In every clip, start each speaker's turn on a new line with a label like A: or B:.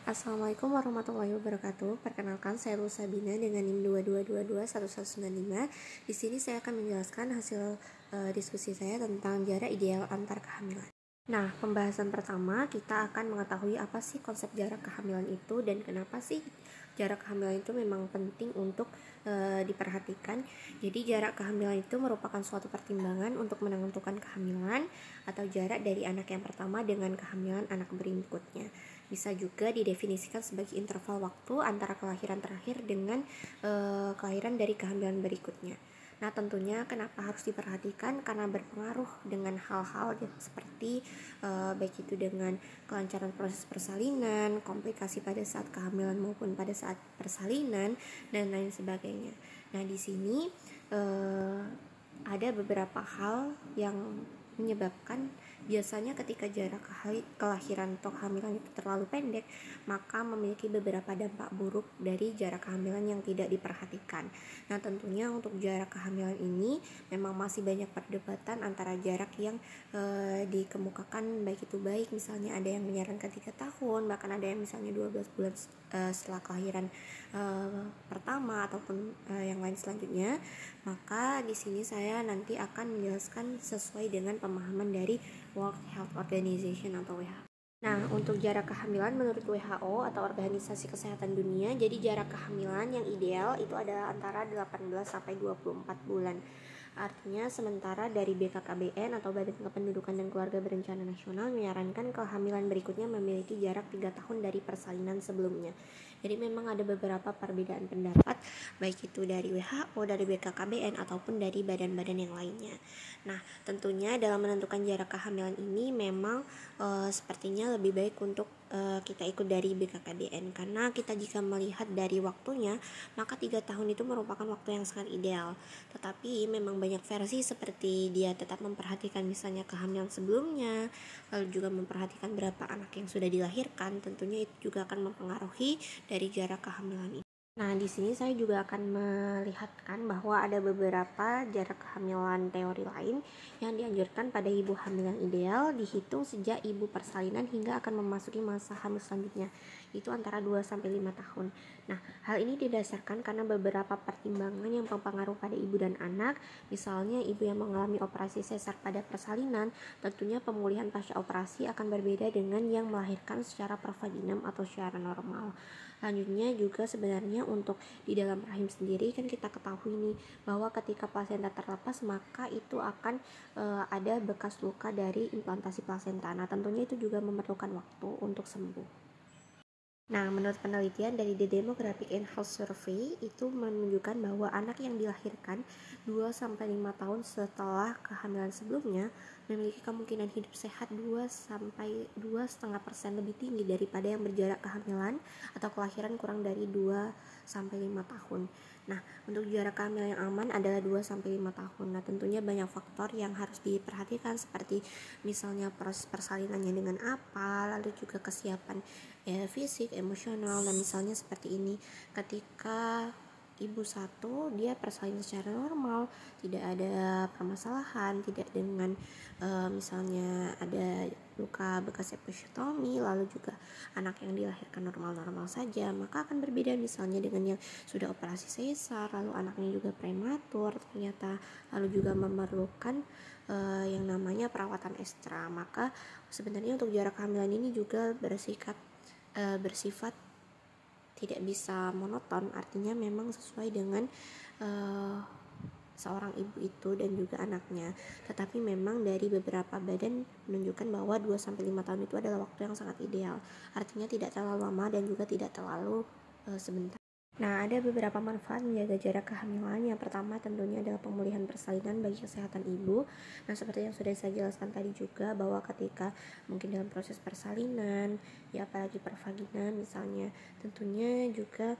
A: Assalamualaikum warahmatullahi wabarakatuh. Perkenalkan, saya Lu Sabina dengan NIM 22221195. Di sini saya akan menjelaskan hasil diskusi saya tentang jarak ideal antar kehamilan. Nah, pembahasan pertama kita akan mengetahui apa sih konsep jarak kehamilan itu dan kenapa sih jarak kehamilan itu memang penting untuk diperhatikan. Jadi jarak kehamilan itu merupakan suatu pertimbangan untuk menentukan kehamilan atau jarak dari anak yang pertama dengan kehamilan anak berikutnya. Bisa juga didefinisikan sebagai interval waktu antara kelahiran terakhir dengan kelahiran dari kehamilan berikutnya. Nah, tentunya kenapa harus diperhatikan, karena berpengaruh dengan hal-hal seperti baik itu dengan kelancaran proses persalinan, komplikasi pada saat kehamilan maupun pada saat persalinan dan lain sebagainya. Nah, di sini ada beberapa hal yang menyebabkan biasanya ketika jarak kelahiran atau kehamilan itu terlalu pendek, maka memiliki beberapa dampak buruk dari jarak kehamilan yang tidak diperhatikan. Nah, tentunya untuk jarak kehamilan ini memang masih banyak perdebatan antara jarak yang dikemukakan, baik itu baik misalnya ada yang menyarankan 3 tahun, bahkan ada yang misalnya 12 bulan setelah kelahiran pertama ataupun yang lain selanjutnya. Maka di sini saya nanti akan menjelaskan sesuai dengan pemahaman dari World Health Organization atau WHO. Nah, untuk jarak kehamilan menurut WHO atau Organisasi Kesehatan Dunia, jadi jarak kehamilan yang ideal itu adalah antara 18 sampai 24 bulan. Artinya sementara dari BKKBN atau Badan Kependudukan dan Keluarga Berencana Nasional menyarankan kehamilan berikutnya memiliki jarak 3 tahun dari persalinan sebelumnya. Jadi memang ada beberapa perbedaan pendapat, baik itu dari WHO, dari BKKBN ataupun dari badan-badan yang lainnya. Nah, tentunya dalam menentukan jarak kehamilan ini memang sepertinya lebih baik untuk kita ikut dari BKKBN, karena kita jika melihat dari waktunya, maka 3 tahun itu merupakan waktu yang sangat ideal. Tetapi memang banyak versi seperti dia tetap memperhatikan misalnya kehamilan sebelumnya, lalu juga memperhatikan berapa anak yang sudah dilahirkan. Tentunya itu juga akan mempengaruhi dari jarak kehamilan ini. Nah, di sini saya juga akan melihatkan bahwa ada beberapa jarak kehamilan teori lain yang dianjurkan pada ibu hamil yang ideal dihitung sejak ibu persalinan hingga akan memasuki masa hamil selanjutnya, itu antara 2-5 tahun. Nah, hal ini didasarkan karena beberapa pertimbangan yang berpengaruh pada ibu dan anak. Misalnya ibu yang mengalami operasi sesar pada persalinan, tentunya pemulihan pasca operasi akan berbeda dengan yang melahirkan secara pervaginam atau secara normal. Selanjutnya juga sebenarnya untuk di dalam rahim sendiri kan kita ketahui nih bahwa ketika plasenta terlepas maka itu akan ada bekas luka dari implantasi plasenta. Nah, tentunya itu juga memerlukan waktu untuk sembuh. Nah, menurut penelitian dari The Demographic and Health Survey itu menunjukkan bahwa anak yang dilahirkan 2-5 tahun setelah kehamilan sebelumnya memiliki kemungkinan hidup sehat 2-2,5% lebih tinggi daripada yang berjarak kehamilan atau kelahiran kurang dari 2-5 tahun. Nah, untuk jarak kehamilan yang aman adalah 2-5 tahun. Nah, tentunya banyak faktor yang harus diperhatikan seperti misalnya proses persalinannya dengan apa, lalu juga kesiapan fisik, emosional. Dan misalnya seperti ini, ketika ibu satu dia persalinan secara normal, tidak ada permasalahan, tidak dengan misalnya ada luka bekas episiotomi, lalu juga anak yang dilahirkan normal-normal saja, maka akan berbeda misalnya dengan yang sudah operasi sesar, lalu anaknya juga prematur ternyata, lalu juga memerlukan yang namanya perawatan ekstra. Maka sebenarnya untuk jarak kehamilan ini juga bersifat tidak bisa monoton, artinya memang sesuai dengan seorang ibu itu dan juga anaknya. Tetapi memang dari beberapa badan menunjukkan bahwa 2-5 tahun itu adalah waktu yang sangat ideal, artinya tidak terlalu lama dan juga tidak terlalu sebentar. Nah, ada beberapa manfaat menjaga jarak kehamilan. Yang pertama tentunya adalah pemulihan persalinan bagi kesehatan ibu. Nah, seperti yang sudah saya jelaskan tadi juga bahwa ketika mungkin dalam proses persalinan, ya apalagi pervaginan misalnya, tentunya juga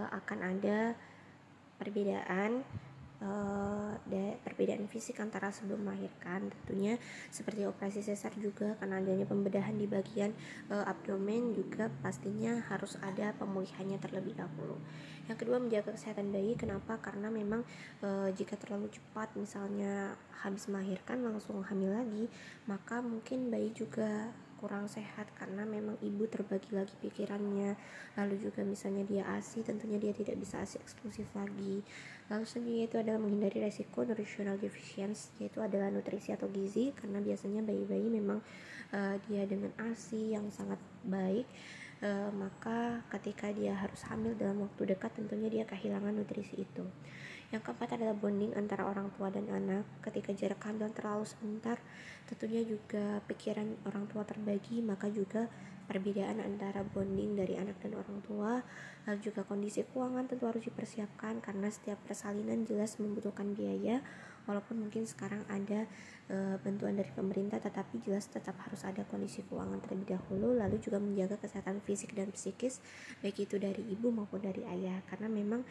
A: akan ada perbedaan fisik antara sebelum melahirkan. Tentunya seperti operasi sesar juga karena adanya pembedahan di bagian abdomen, juga pastinya harus ada pemulihannya terlebih dahulu. Yang kedua, menjaga kesehatan bayi. Kenapa? Karena memang jika terlalu cepat misalnya habis melahirkan langsung hamil lagi, maka mungkin bayi juga kurang sehat karena memang ibu terbagi lagi pikirannya. Lalu juga misalnya dia ASI, tentunya dia tidak bisa ASI eksklusif lagi. Lalu selanjutnya itu adalah menghindari resiko nutritional deficiency, yaitu adalah nutrisi atau gizi, karena biasanya bayi-bayi memang dia dengan ASI yang sangat baik, maka ketika dia harus hamil dalam waktu dekat tentunya dia kehilangan nutrisi itu. Yang keempat adalah bonding antara orang tua dan anak. Ketika jarak kehamilan terlalu sebentar, tentunya juga pikiran orang tua terbagi, maka juga perbedaan antara bonding dari anak dan orang tua. Lalu juga kondisi keuangan tentu harus dipersiapkan, karena setiap persalinan jelas membutuhkan biaya. Walaupun mungkin sekarang ada bantuan dari pemerintah, tetapi jelas tetap harus ada kondisi keuangan terlebih dahulu. Lalu juga menjaga kesehatan fisik dan psikis, baik itu dari ibu maupun dari ayah, karena memang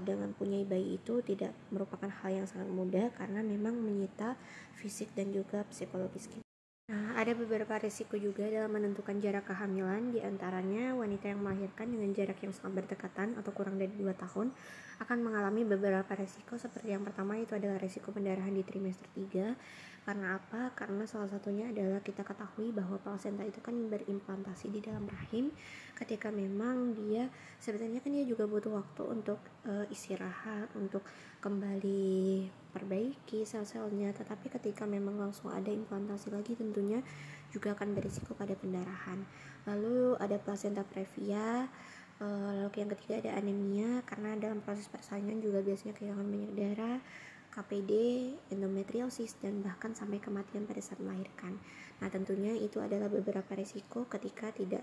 A: dengan punya bayi itu tidak merupakan hal yang sangat mudah, karena memang menyita fisik dan juga psikologis kita. Nah, ada beberapa risiko juga dalam menentukan jarak kehamilan, di antaranya wanita yang melahirkan dengan jarak yang sangat berdekatan atau kurang dari 2 tahun akan mengalami beberapa risiko. Seperti yang pertama itu adalah risiko pendarahan di trimester 3. Karena apa? Karena salah satunya adalah kita ketahui bahwa plasenta itu kan berimplantasi di dalam rahim. Ketika memang dia sebenarnya kan dia juga butuh waktu untuk istirahat, untuk kembali perbaiki sel-selnya, tetapi ketika memang langsung ada implantasi lagi tentunya juga akan berisiko pada pendarahan. Lalu ada placenta previa. Lalu yang ketiga ada anemia, karena dalam proses persalinan juga biasanya kehilangan banyak darah, KPD, endometriosis, dan bahkan sampai kematian pada saat melahirkan. Nah, tentunya itu adalah beberapa risiko ketika tidak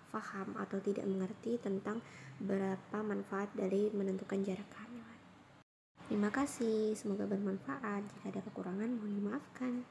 A: paham atau tidak mengerti tentang berapa manfaat dari menentukan jarak kehamilan. Terima kasih, semoga bermanfaat. Jika ada kekurangan mohon dimaafkan.